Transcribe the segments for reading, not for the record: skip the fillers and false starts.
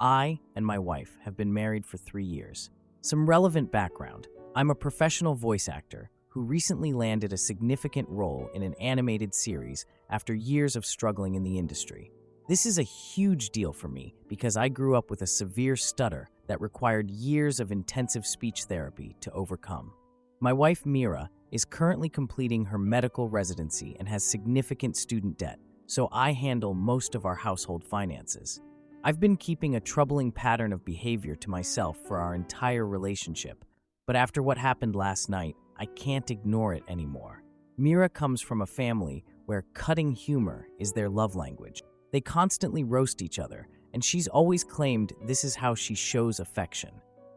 I and my wife have been married for 3 years. Some relevant background. I'm a professional voice actor who recently landed a significant role in an animated series after years of struggling in the industry. This is a huge deal for me because I grew up with a severe stutter that required years of intensive speech therapy to overcome. My wife, Mira, is currently completing her medical residency and has significant student debt, so I handle most of our household finances. I've been keeping a troubling pattern of behavior to myself for our entire relationship, but after what happened last night, I can't ignore it anymore. Mira comes from a family where cutting humor is their love language. They constantly roast each other, and she's always claimed this is how she shows affection.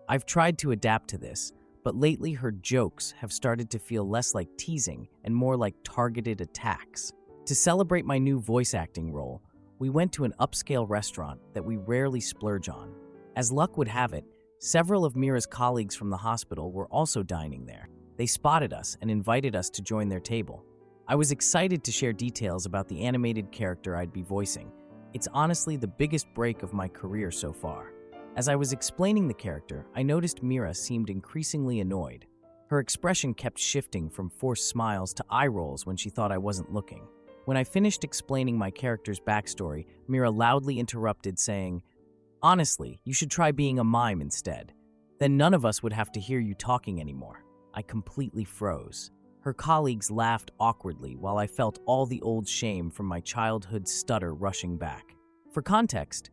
I've tried to adapt to this, but lately her jokes have started to feel less like teasing and more like targeted attacks. To celebrate my new voice acting role, we went to an upscale restaurant that we rarely splurge on. As luck would have it, several of Mira's colleagues from the hospital were also dining there. They spotted us and invited us to join their table. I was excited to share details about the animated character I'd be voicing. It's honestly the biggest break of my career so far. As I was explaining the character, I noticed Mira seemed increasingly annoyed. Her expression kept shifting from forced smiles to eye rolls when she thought I wasn't looking. When I finished explaining my character's backstory, Mira loudly interrupted, saying, "Honestly, you should try being a mime instead. Then none of us would have to hear you talking anymore." I completely froze. Her colleagues laughed awkwardly while I felt all the old shame from my childhood stutter rushing back. For context,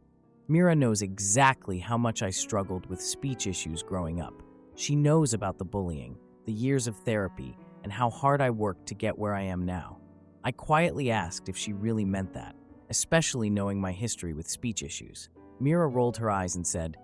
Mira knows exactly how much I struggled with speech issues growing up. She knows about the bullying, the years of therapy, and how hard I worked to get where I am now. I quietly asked if she really meant that, especially knowing my history with speech issues. Mira rolled her eyes and said,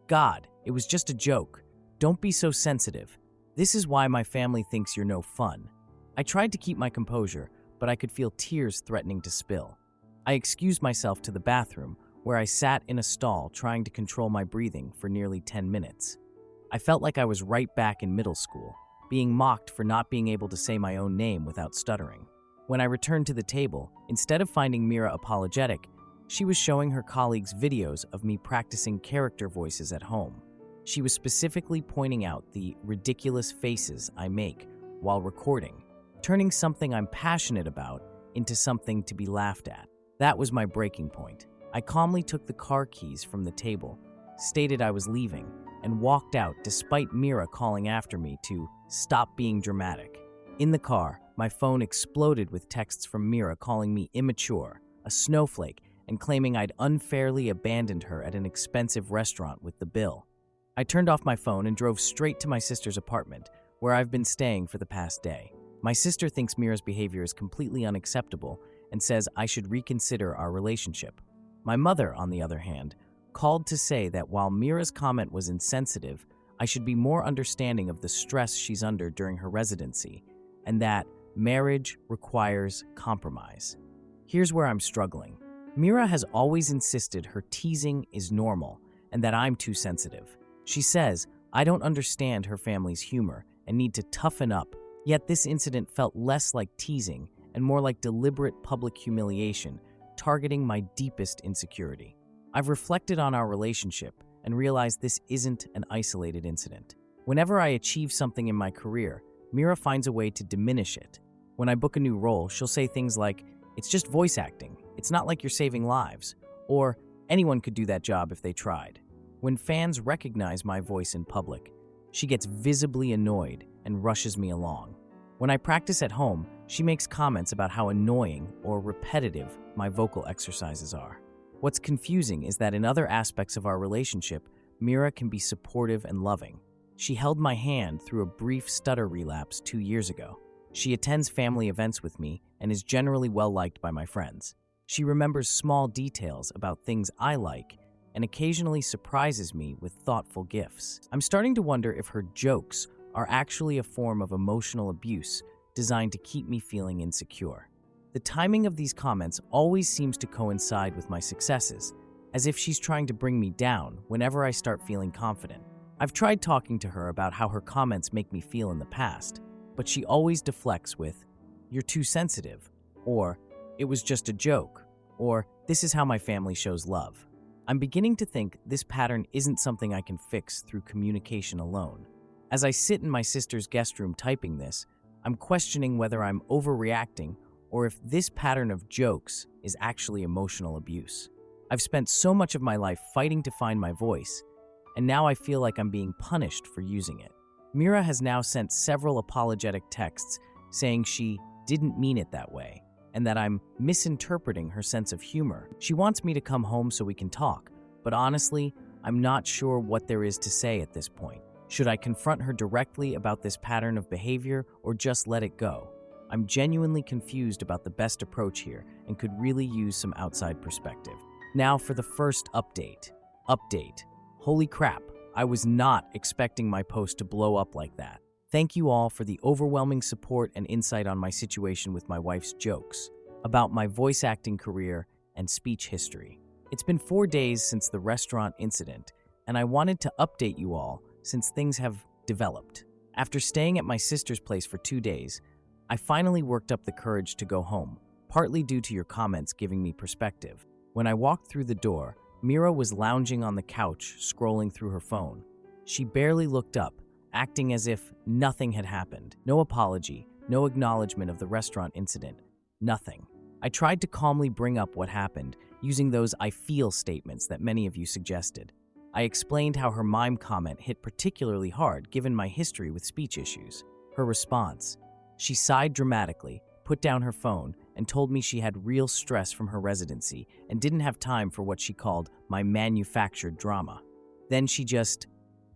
"God, it was just a joke. Don't be so sensitive. This is why my family thinks you're no fun." I tried to keep my composure, but I could feel tears threatening to spill. I excused myself to the bathroom, where I sat in a stall trying to control my breathing for nearly 10 minutes. I felt like I was right back in middle school, being mocked for not being able to say my own name without stuttering. When I returned to the table, instead of finding Mira apologetic, she was showing her colleagues videos of me practicing character voices at home. She was specifically pointing out the ridiculous faces I make while recording, turning something I'm passionate about into something to be laughed at. That was my breaking point. I calmly took the car keys from the table, stated I was leaving, and walked out despite Mira calling after me to stop being dramatic. In the car, my phone exploded with texts from Mira calling me immature, a snowflake, and claiming I'd unfairly abandoned her at an expensive restaurant with the bill. I turned off my phone and drove straight to my sister's apartment, where I've been staying for the past day. My sister thinks Mira's behavior is completely unacceptable and says I should reconsider our relationship. My mother, on the other hand, called to say that while Mira's comment was insensitive, I should be more understanding of the stress she's under during her residency, and that marriage requires compromise. Here's where I'm struggling. Mira has always insisted her teasing is normal and that I'm too sensitive. She says I don't understand her family's humor and need to toughen up, yet this incident felt less like teasing and more like deliberate public humiliation, targeting my deepest insecurity. I've reflected on our relationship and realized this isn't an isolated incident. Whenever I achieve something in my career, Mira finds a way to diminish it. When I book a new role, she'll say things like, "It's just voice acting. It's not like you're saving lives." Or, "Anyone could do that job if they tried." When fans recognize my voice in public, she gets visibly annoyed and rushes me along. When I practice at home, she makes comments about how annoying or repetitive my vocal exercises are. What's confusing is that in other aspects of our relationship, Mira can be supportive and loving. She held my hand through a brief stutter relapse 2 years ago. She attends family events with me and is generally well-liked by my friends. She remembers small details about things I like and occasionally surprises me with thoughtful gifts. I'm starting to wonder if her jokes are actually a form of emotional abuse designed to keep me feeling insecure. The timing of these comments always seems to coincide with my successes, as if she's trying to bring me down whenever I start feeling confident. I've tried talking to her about how her comments make me feel in the past, but she always deflects with, "You're too sensitive," or "It was just a joke," or "This is how my family shows love." I'm beginning to think this pattern isn't something I can fix through communication alone. As I sit in my sister's guest room typing this, I'm questioning whether I'm overreacting or if this pattern of jokes is actually emotional abuse. I've spent so much of my life fighting to find my voice, and now I feel like I'm being punished for using it. Mira has now sent several apologetic texts saying she didn't mean it that way, and that I'm misinterpreting her sense of humor. She wants me to come home so we can talk, but honestly, I'm not sure what there is to say at this point. Should I confront her directly about this pattern of behavior or just let it go? I'm genuinely confused about the best approach here and could really use some outside perspective. Now for the first update. Holy crap, I was not expecting my post to blow up like that. Thank you all for the overwhelming support and insight on my situation with my wife's jokes about my voice acting career and speech history. It's been 4 days since the restaurant incident, and I wanted to update you all since things have developed. After staying at my sister's place for 2 days, I finally worked up the courage to go home, partly due to your comments giving me perspective. When I walked through the door, Mira was lounging on the couch, scrolling through her phone. She barely looked up, acting as if nothing had happened. No apology, no acknowledgement of the restaurant incident, nothing. I tried to calmly bring up what happened, using those "I feel" statements that many of you suggested. I explained how her mime comment hit particularly hard given my history with speech issues. Her response: she sighed dramatically, put down her phone, and told me she had real stress from her residency and didn't have time for what she called my manufactured drama. Then she just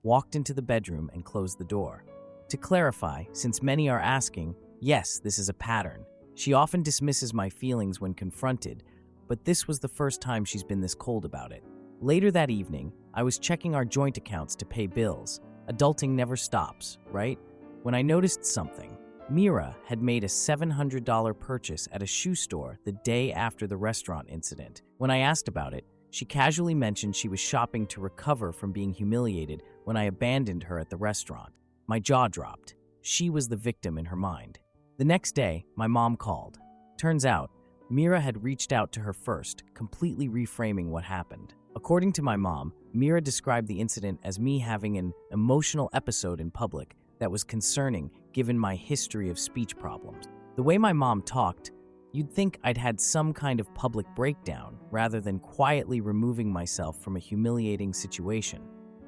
walked into the bedroom and closed the door. To clarify, since many are asking, yes, this is a pattern. She often dismisses my feelings when confronted, but this was the first time she's been this cold about it. Later that evening, I was checking our joint accounts to pay bills. Adulting never stops, right? When I noticed something. Mira had made a $700 purchase at a shoe store the day after the restaurant incident. When I asked about it, she casually mentioned she was shopping to recover from being humiliated when I abandoned her at the restaurant. My jaw dropped. She was the victim in her mind. The next day, my mom called. Turns out, Mira had reached out to her first, completely reframing what happened. According to my mom, Mira described the incident as me having an emotional episode in public that was concerning given my history of speech problems. The way my mom talked, you'd think I'd had some kind of public breakdown rather than quietly removing myself from a humiliating situation.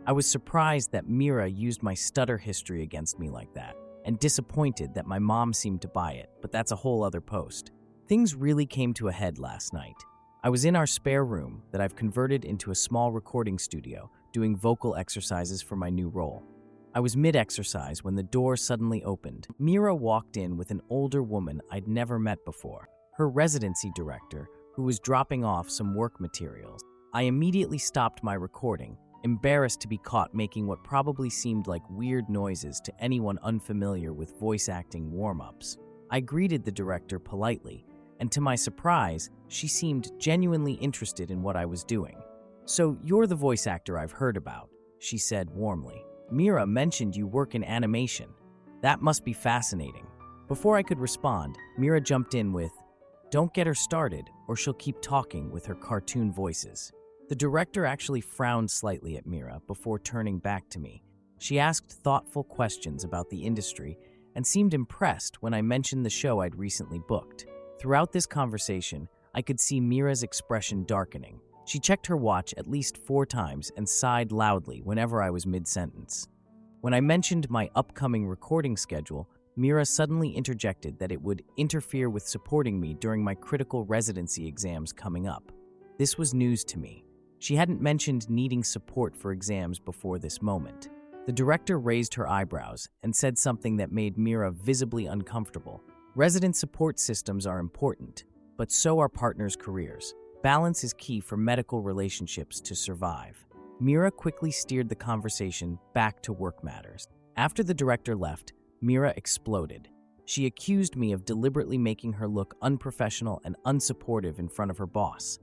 I was surprised that Mira used my stutter history against me like that, and disappointed that my mom seemed to buy it, but that's a whole other post. Things really came to a head last night. I was in our spare room that I've converted into a small recording studio, doing vocal exercises for my new role. I was mid-exercise when the door suddenly opened. Mira walked in with an older woman I'd never met before, her residency director, who was dropping off some work materials. I immediately stopped my recording, embarrassed to be caught making what probably seemed like weird noises to anyone unfamiliar with voice acting warm-ups. I greeted the director politely, and to my surprise, she seemed genuinely interested in what I was doing. "So you're the voice actor I've heard about," she said warmly. "Mira mentioned you work in animation. That must be fascinating." Before I could respond, Mira jumped in with, "Don't get her started, or she'll keep talking with her cartoon voices." The director actually frowned slightly at Mira before turning back to me. She asked thoughtful questions about the industry and seemed impressed when I mentioned the show I'd recently booked. Throughout this conversation, I could see Mira's expression darkening. She checked her watch at least 4 times and sighed loudly whenever I was mid-sentence. When I mentioned my upcoming recording schedule, Mira suddenly interjected that it would interfere with supporting me during my critical residency exams coming up. This was news to me. She hadn't mentioned needing support for exams before this moment. The director raised her eyebrows and said something that made Mira visibly uncomfortable. Resident support systems are important, but so are partners' careers. Balance is key for medical relationships to survive. Mira quickly steered the conversation back to work matters. After the director left, Mira exploded. She accused me of deliberately making her look unprofessional and unsupportive in front of her boss.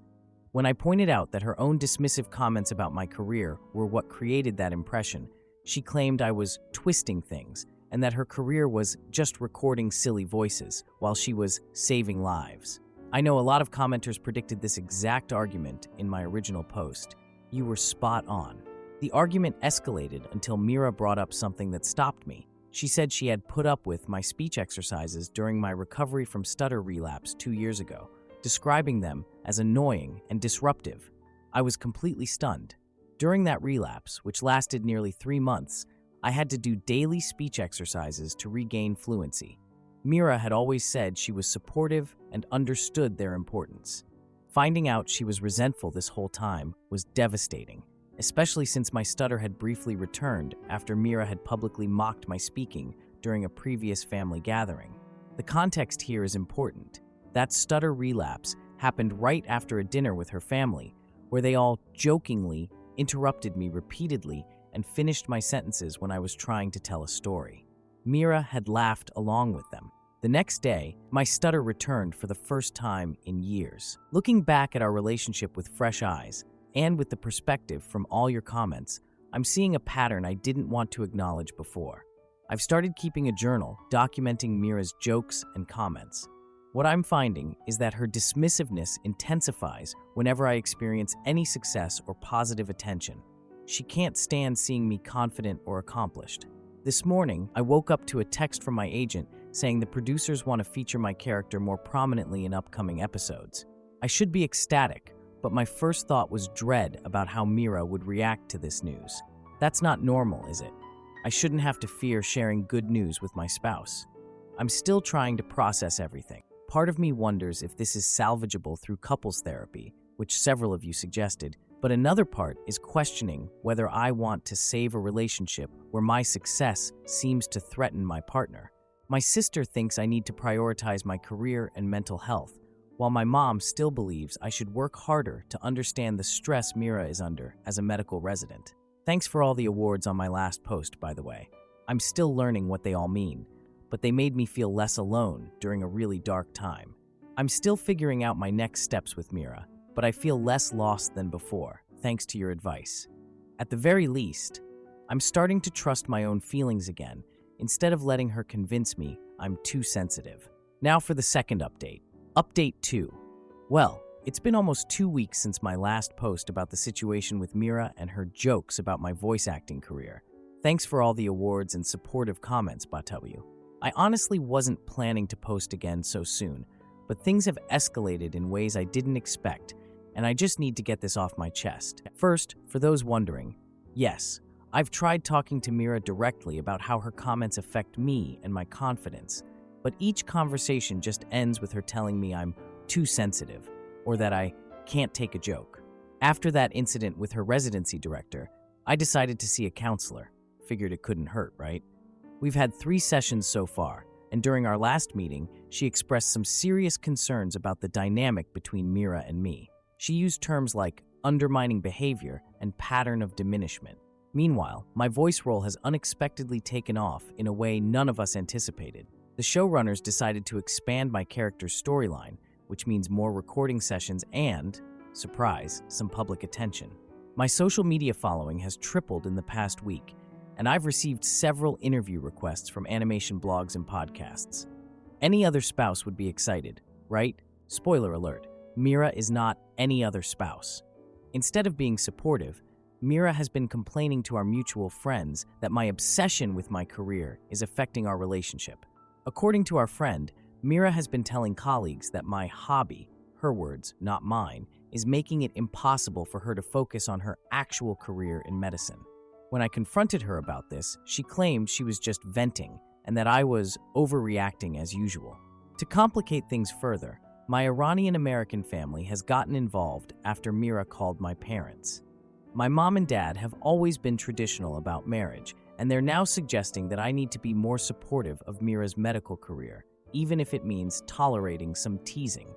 When I pointed out that her own dismissive comments about my career were what created that impression, she claimed I was twisting things and that her career was just recording silly voices while she was saving lives. I know a lot of commenters predicted this exact argument in my original post. You were spot on. The argument escalated until Mira brought up something that stopped me. She said she had put up with my speech exercises during my recovery from stutter relapse 2 years ago, describing them as annoying and disruptive. I was completely stunned. During that relapse, which lasted nearly 3 months, I had to do daily speech exercises to regain fluency. Mira had always said she was supportive and understood their importance. Finding out she was resentful this whole time was devastating, especially since my stutter had briefly returned after Mira had publicly mocked my speaking during a previous family gathering. The context here is important. That stutter relapse happened right after a dinner with her family, where they all jokingly interrupted me repeatedly and finished my sentences when I was trying to tell a story. Mira had laughed along with them. The next day, my stutter returned for the first time in years. Looking back at our relationship with fresh eyes, and with the perspective from all your comments, I'm seeing a pattern I didn't want to acknowledge before. I've started keeping a journal documenting Mira's jokes and comments. What I'm finding is that her dismissiveness intensifies whenever I experience any success or positive attention. She can't stand seeing me confident or accomplished. This morning, I woke up to a text from my agent saying the producers want to feature my character more prominently in upcoming episodes. I should be ecstatic, but my first thought was dread about how Mira would react to this news. That's not normal, is it? I shouldn't have to fear sharing good news with my spouse. I'm still trying to process everything. Part of me wonders if this is salvageable through couples therapy, which several of you suggested, but another part is questioning whether I want to save a relationship where my success seems to threaten my partner. My sister thinks I need to prioritize my career and mental health, while my mom still believes I should work harder to understand the stress Mira is under as a medical resident. Thanks for all the awards on my last post, by the way. I'm still learning what they all mean, but they made me feel less alone during a really dark time. I'm still figuring out my next steps with Mira, but I feel less lost than before, thanks to your advice. At the very least, I'm starting to trust my own feelings again, instead of letting her convince me I'm too sensitive. Now for the second update. Update 2. Well, it's been almost 2 weeks since my last post about the situation with Mira and her jokes about my voice acting career. Thanks for all the awards and supportive comments, Batawu. I honestly wasn't planning to post again so soon, but things have escalated in ways I didn't expect, and I just need to get this off my chest. First, for those wondering, yes, I've tried talking to Mira directly about how her comments affect me and my confidence, but each conversation just ends with her telling me I'm too sensitive, or that I can't take a joke. After that incident with her residency director, I decided to see a counselor. Figured it couldn't hurt, right? We've had 3 sessions so far, and during our last meeting, she expressed some serious concerns about the dynamic between Mira and me. She used terms like undermining behavior and pattern of diminishment. Meanwhile, my voice role has unexpectedly taken off in a way none of us anticipated. The showrunners decided to expand my character's storyline, which means more recording sessions and, surprise, some public attention. My social media following has tripled in the past week, and I've received several interview requests from animation blogs and podcasts. Any other spouse would be excited, right? Spoiler alert, Mira is not any other spouse. Instead of being supportive, Mira has been complaining to our mutual friends that my obsession with my career is affecting our relationship. According to our friend, Mira has been telling colleagues that my hobby, her words, not mine, is making it impossible for her to focus on her actual career in medicine. When I confronted her about this, she claimed she was just venting and that I was overreacting as usual. To complicate things further, my Iranian-American family has gotten involved after Mira called my parents. My mom and dad have always been traditional about marriage, and they're now suggesting that I need to be more supportive of Mira's medical career, even if it means tolerating some teasing.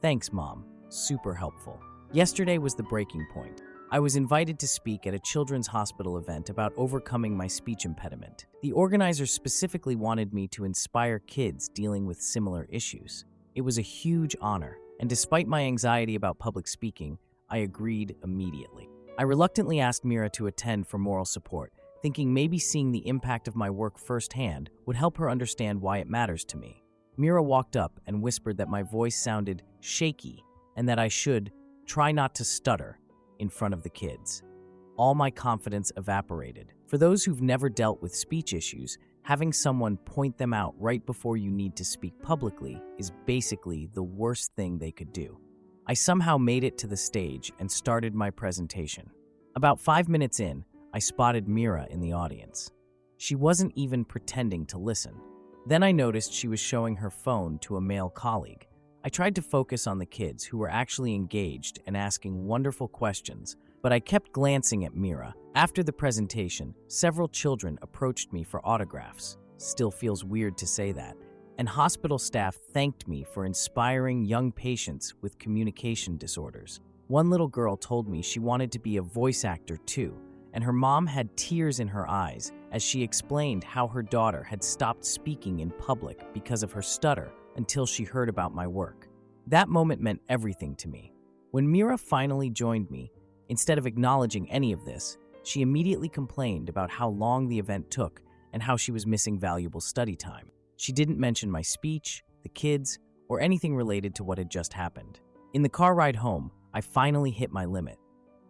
Thanks, Mom. Super helpful. Yesterday was the breaking point. I was invited to speak at a children's hospital event about overcoming my speech impediment. The organizers specifically wanted me to inspire kids dealing with similar issues. It was a huge honor, and despite my anxiety about public speaking, I agreed immediately. I reluctantly asked Mira to attend for moral support, thinking maybe seeing the impact of my work firsthand would help her understand why it matters to me. Mira walked up and whispered that my voice sounded shaky and that I should try not to stutter. in front of the kids. All my confidence evaporated. For those who've never dealt with speech issues, having someone point them out right before you need to speak publicly is basically the worst thing they could do. I somehow made it to the stage and started my presentation. About 5 minutes in, I spotted Mira in the audience. She wasn't even pretending to listen. Then I noticed she was showing her phone to a male colleague. I tried to focus on the kids who were actually engaged and asking wonderful questions, but I kept glancing at Mira. After the presentation, several children approached me for autographs. Still feels weird to say that. And hospital staff thanked me for inspiring young patients with communication disorders. One little girl told me she wanted to be a voice actor too, and her mom had tears in her eyes as she explained how her daughter had stopped speaking in public because of her stutter until she heard about my work. That moment meant everything to me. When Mira finally joined me, instead of acknowledging any of this, she immediately complained about how long the event took and how she was missing valuable study time. She didn't mention my speech, the kids, or anything related to what had just happened. In the car ride home, I finally hit my limit.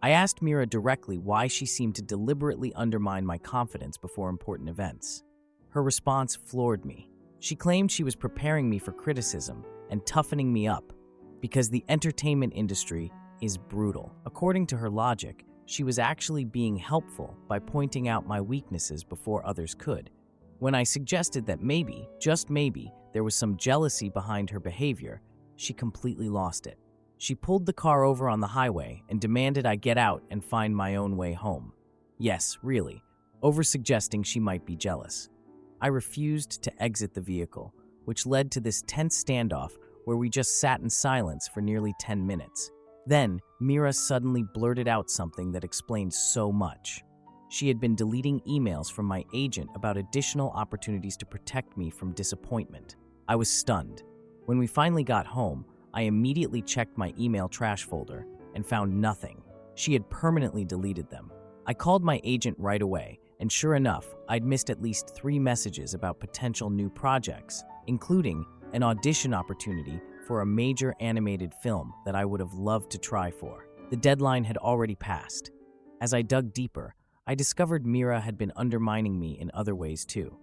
I asked Mira directly why she seemed to deliberately undermine my confidence before important events. Her response floored me. She claimed she was preparing me for criticism and toughening me up because the entertainment industry is brutal. According to her logic, she was actually being helpful by pointing out my weaknesses before others could. When I suggested that maybe, just maybe, there was some jealousy behind her behavior, she completely lost it. She pulled the car over on the highway and demanded I get out and find my own way home. Yes, really, over-suggesting she might be jealous. I refused to exit the vehicle, which led to this tense standoff where we just sat in silence for nearly 10 minutes. Then, Mira suddenly blurted out something that explained so much. She had been deleting emails from my agent about additional opportunities to protect me from disappointment. I was stunned. When we finally got home, I immediately checked my email trash folder and found nothing. She had permanently deleted them. I called my agent right away, and sure enough, I'd missed at least 3 messages about potential new projects, including an audition opportunity for a major animated film that I would have loved to try for. The deadline had already passed. As I dug deeper, I discovered Mira had been undermining me in other ways too.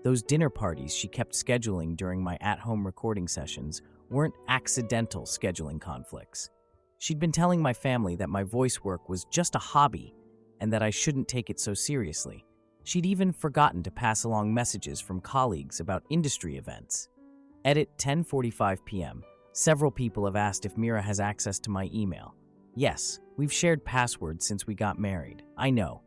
Those dinner parties she kept scheduling during my at-home recording sessions weren't accidental scheduling conflicts. She'd been telling my family that my voice work was just a hobby and that I shouldn't take it so seriously. She'd even forgotten to pass along messages from colleagues about industry events. Edit 10:45 p.m. Several people have asked if Mira has access to my email. Yes, we've shared passwords since we got married. I know,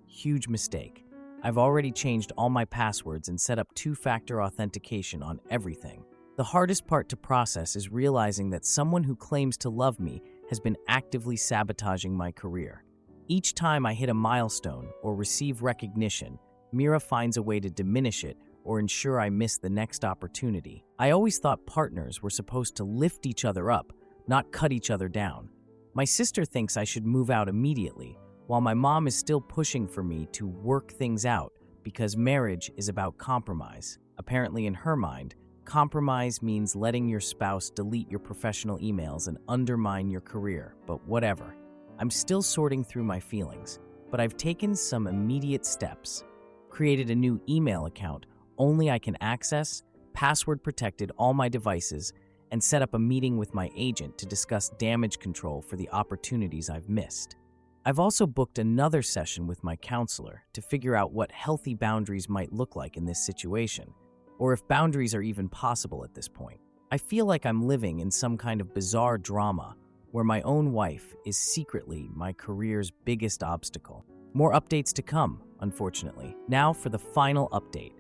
huge mistake. I've already changed all my passwords and set up 2-factor authentication on everything. The hardest part to process is realizing that someone who claims to love me has been actively sabotaging my career. Each time I hit a milestone or receive recognition, Mira finds a way to diminish it or ensure I miss the next opportunity. I always thought partners were supposed to lift each other up, not cut each other down. My sister thinks I should move out immediately, while my mom is still pushing for me to work things out because marriage is about compromise. Apparently in her mind, compromise means letting your spouse delete your professional emails and undermine your career, but whatever. I'm still sorting through my feelings, but I've taken some immediate steps. Created a new email account only I can access, password protected all my devices, and set up a meeting with my agent to discuss damage control for the opportunities I've missed. I've also booked another session with my counselor to figure out what healthy boundaries might look like in this situation, or if boundaries are even possible at this point. I feel like I'm living in some kind of bizarre drama where my own wife is secretly my career's biggest obstacle. More updates to come, unfortunately. Now for the final update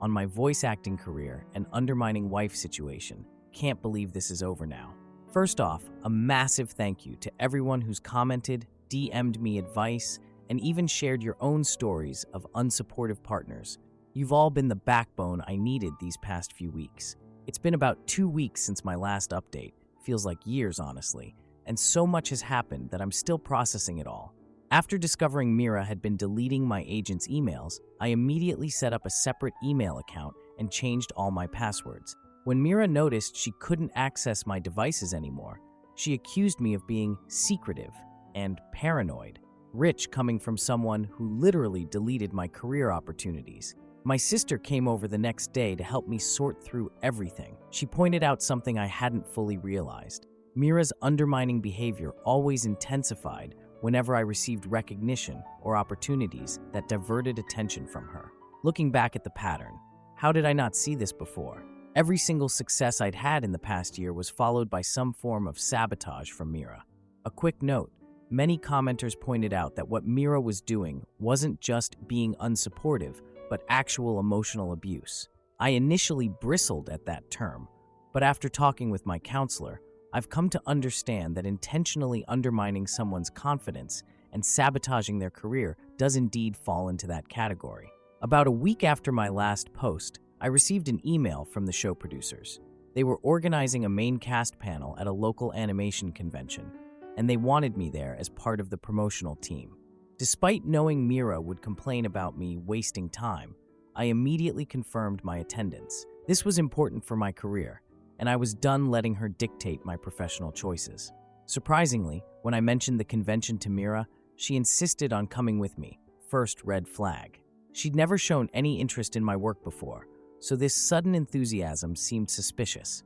on my voice acting career and undermining wife situation. Can't believe this is over now. First off, a massive thank you to everyone who's commented, DM'd me advice, and even shared your own stories of unsupportive partners. You've all been the backbone I needed these past few weeks. It's been about 2 weeks since my last update. Feels like years, honestly. And so much has happened that I'm still processing it all. After discovering Mira had been deleting my agent's emails, I immediately set up a separate email account and changed all my passwords. When Mira noticed she couldn't access my devices anymore, She accused me of being secretive and paranoid, rich coming from someone who literally deleted my career opportunities. My sister came over the next day to help me sort through everything. She pointed out something I hadn't fully realized. Mira's undermining behavior always intensified whenever I received recognition or opportunities that diverted attention from her. Looking back at the pattern, how did I not see this before? Every single success I'd had in the past year was followed by some form of sabotage from Mira. A quick note, many commenters pointed out that what Mira was doing wasn't just being unsupportive, but actual emotional abuse. I initially bristled at that term, but after talking with my counselor, I've come to understand that intentionally undermining someone's confidence and sabotaging their career does indeed fall into that category. About a week after my last post, I received an email from the show producers. They were organizing a main cast panel at a local animation convention, and they wanted me there as part of the promotional team. Despite knowing Mira would complain about me wasting time, I immediately confirmed my attendance. This was important for my career, and I was done letting her dictate my professional choices. Surprisingly, when I mentioned the convention to Mira, she insisted on coming with me. First red flag. She'd never shown any interest in my work before, so this sudden enthusiasm seemed suspicious.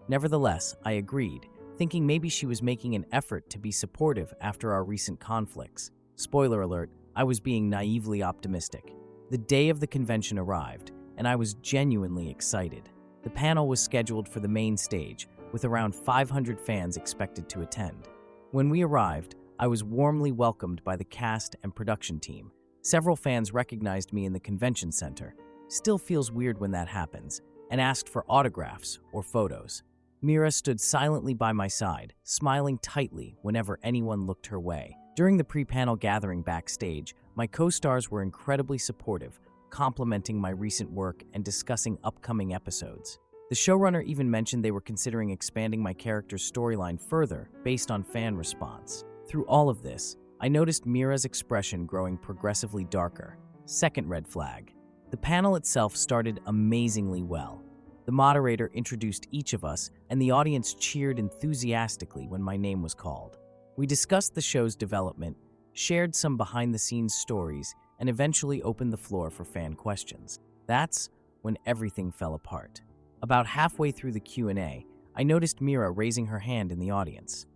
Nevertheless, I agreed, thinking maybe she was making an effort to be supportive after our recent conflicts. Spoiler alert, I was being naively optimistic. The day of the convention arrived, and I was genuinely excited. The panel was scheduled for the main stage, with around 500 fans expected to attend. When we arrived, I was warmly welcomed by the cast and production team. Several fans recognized me in the convention center. Still feels weird when that happens, and asked for autographs or photos. Mira stood silently by my side, smiling tightly whenever anyone looked her way. During the pre-panel gathering backstage, my co-stars were incredibly supportive, complimenting my recent work and discussing upcoming episodes. The showrunner even mentioned they were considering expanding my character's storyline further based on fan response. Through all of this, I noticed Mira's expression growing progressively darker. Second red flag. The panel itself started amazingly well. The moderator introduced each of us, and the audience cheered enthusiastically when my name was called. We discussed the show's development, shared some behind-the-scenes stories, and eventually opened the floor for fan questions. That's when everything fell apart. About halfway through the Q&A, I noticed Mira raising her hand in the audience.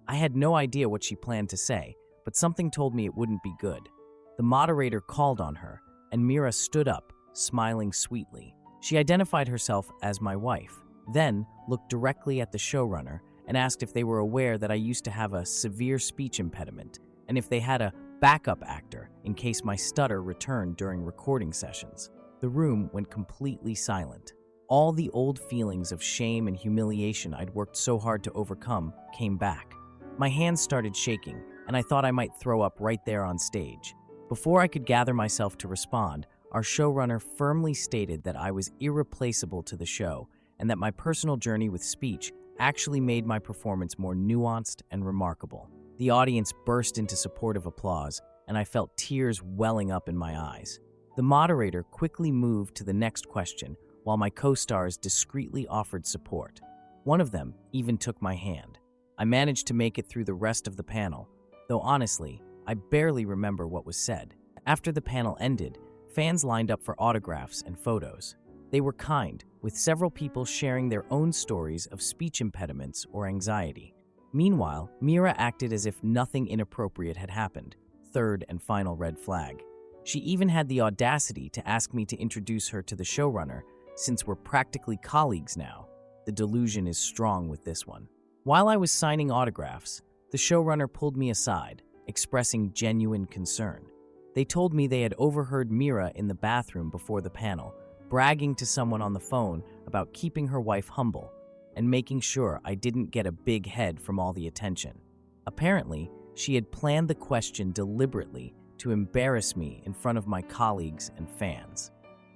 I had no idea what she planned to say, but something told me it wouldn't be good. The moderator called on her, and Mira stood up, smiling sweetly. She identified herself as my wife, then looked directly at the showrunner and asked if they were aware that I used to have a severe speech impediment and if they had a backup actor in case my stutter returned during recording sessions. The room went completely silent. All the old feelings of shame and humiliation I'd worked so hard to overcome came back. My hands started shaking, and I thought I might throw up right there on stage. Before I could gather myself to respond, our showrunner firmly stated that I was irreplaceable to the show and that my personal journey with speech actually made my performance more nuanced and remarkable. The audience burst into supportive applause, and I felt tears welling up in my eyes. The moderator quickly moved to the next question, while my co-stars discreetly offered support. One of them even took my hand. I managed to make it through the rest of the panel, though honestly, I barely remember what was said. After the panel ended, fans lined up for autographs and photos. They were kind, with several people sharing their own stories of speech impediments or anxiety. Meanwhile, Mira acted as if nothing inappropriate had happened. Third and final red flag. She even had the audacity to ask me to introduce her to the showrunner, since we're practically colleagues now. The delusion is strong with this one. While I was signing autographs, the showrunner pulled me aside, expressing genuine concern. They told me they had overheard Mira in the bathroom before the panel, bragging to someone on the phone about keeping her wife humble and making sure I didn't get a big head from all the attention. Apparently, she had planned the question deliberately to embarrass me in front of my colleagues and fans.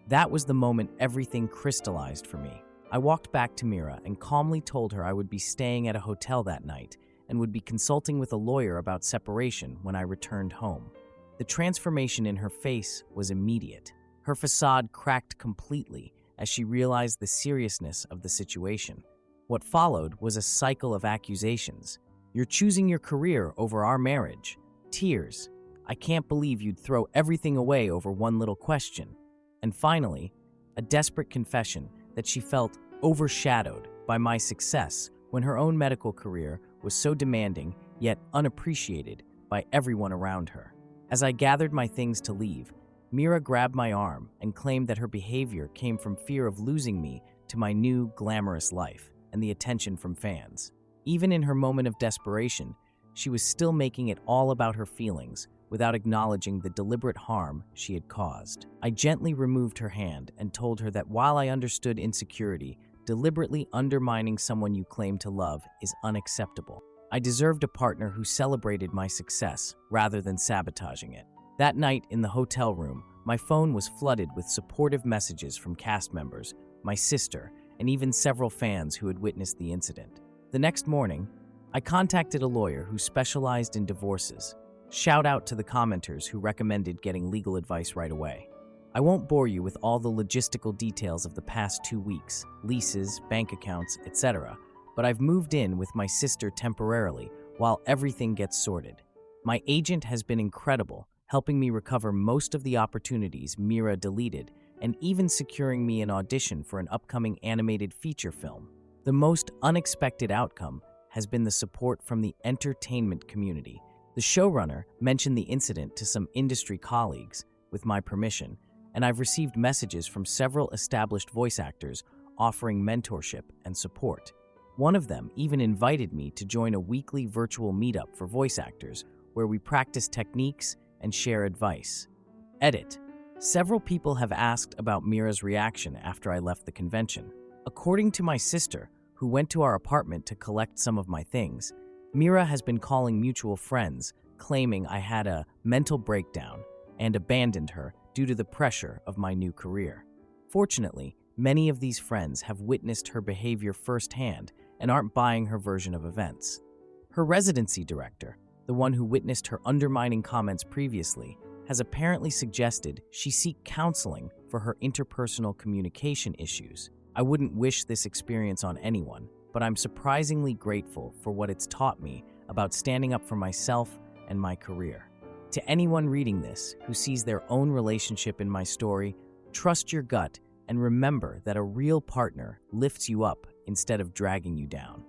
That was the moment everything crystallized for me. I walked back to Mira and calmly told her I would be staying at a hotel that night and would be consulting with a lawyer about separation when I returned home. The transformation in her face was immediate. Her facade cracked completely as she realized the seriousness of the situation. What followed was a cycle of accusations. You're choosing your career over our marriage. Tears. I can't believe you'd throw everything away over one little question. And finally, a desperate confession that she felt overshadowed by my success when her own medical career was so demanding yet unappreciated by everyone around her. As I gathered my things to leave, Mira grabbed my arm and claimed that her behavior came from fear of losing me to my new glamorous life and the attention from fans. Even in her moment of desperation, she was still making it all about her feelings without acknowledging the deliberate harm she had caused. I gently removed her hand and told her that while I understood insecurity, deliberately undermining someone you claim to love is unacceptable. I deserved a partner who celebrated my success rather than sabotaging it. That night in the hotel room, my phone was flooded with supportive messages from cast members, my sister, and even several fans who had witnessed the incident. The next morning, I contacted a lawyer who specialized in divorces. Shout out to the commenters who recommended getting legal advice right away. I won't bore you with all the logistical details of the past 2 weeks, leases, bank accounts, etc., but I've moved in with my sister temporarily while everything gets sorted. My agent has been incredible, helping me recover most of the opportunities Mira deleted and even securing me an audition for an upcoming animated feature film. The most unexpected outcome has been the support from the entertainment community. The showrunner mentioned the incident to some industry colleagues, with my permission, and I've received messages from several established voice actors offering mentorship and support. One of them even invited me to join a weekly virtual meetup for voice actors where we practice techniques and share advice. Edit. Several people have asked about Mira's reaction after I left the convention. According to my sister, who went to our apartment to collect some of my things, Mira has been calling mutual friends, claiming I had a mental breakdown and abandoned her due to the pressure of my new career. Fortunately, many of these friends have witnessed her behavior firsthand and aren't buying her version of events. Her residency director, the one who witnessed her undermining comments previously, has apparently suggested she seek counseling for her interpersonal communication issues. I wouldn't wish this experience on anyone, but I'm surprisingly grateful for what it's taught me about standing up for myself and my career. To anyone reading this who sees their own relationship in my story, trust your gut and remember that a real partner lifts you up instead of dragging you down.